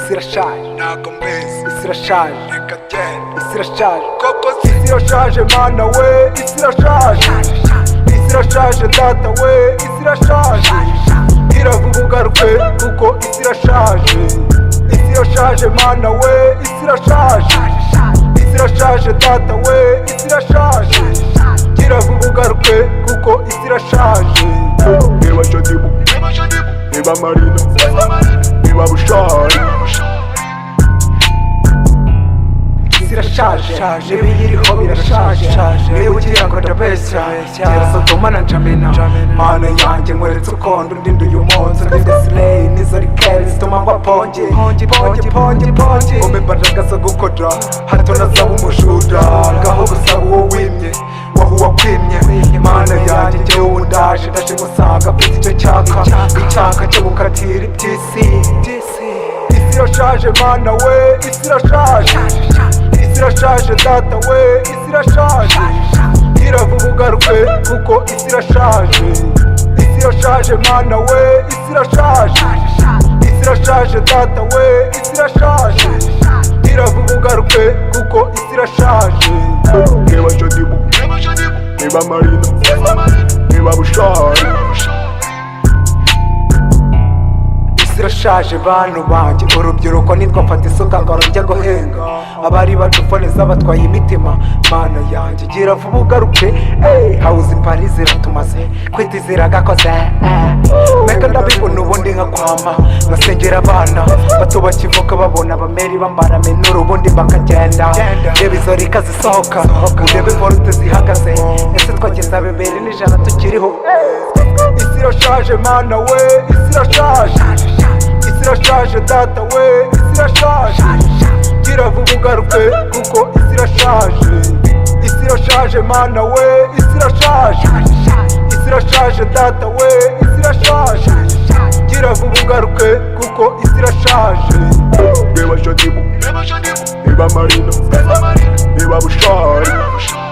isi irashaje, ntago mbizi, isi irashaje, reka genda, isi irashaje, koko isi irashaje mana we, isi irashaje, isi irashaje data we, isi irashaje, iravuga ugaruke kuko isi irashaje, isi irashaje mana we, isi irashaje, isi irashaje data we, isi irashaje, iravuga ugaruke kuko isi irashaje. Reba Shadibu, reba Marina, reba Bushari. Isi irashaje, n'ibiyiriho birashaje, niba ugira ngo ndabeshya gira Sodoma na Njamena. Mana yanjye nkweretse uko ndinda uyu munsi, ndinde Slay n'izo rikeri zituma ngwa ponge umpe imbaraga zo gukora hato nazaba umujura, ngaho gusaba uwo wimye waho wakwimye. Mana yanjye njyewe ubu ndaje ngusanga mfite icyo icyaka cyo gukatira iby'isi. Isi irashaje mana we, isi irashaje, isi irashaje data we, isi irashaje, iravuga ugaruke kuko isi irashaje, isi irashaje mana we, isi irashaje, isi irashaje data we, isi irashaje, iravuga ugaruke kuko isi irashaje. Reba Shadibu, reba Marina, reba Bushari. Isi irashaje bantu banjye, urubyiruko nitwa mfata isuka ngo rujya guhenga, abari badufoniza batwaye imitima. Mana yanjye gira vuba ugaruke, hawuze Paris iratumaze kwitizira gakoze, meka ndabibona ubundi nkakwama ngasengera abana bato bakivuka babona abameri bambara menura ubundi bakagenda. Reba izo rika zisohoka, urebe volute zihagaze, ese twageza bibiri n'ijana tukiriho. Isi irashaje mana we, isi irashaje, isi irashaje data we, isi irashaje, gira vuba ugaruke kuko isi irashaje, isi irashaje mana we, isi irashaje, isi irashaje data we, isi irashaje, gira vuba ugaruke kuko isi irashaje. Reba Shadibu, reba Marina, reba Bushari.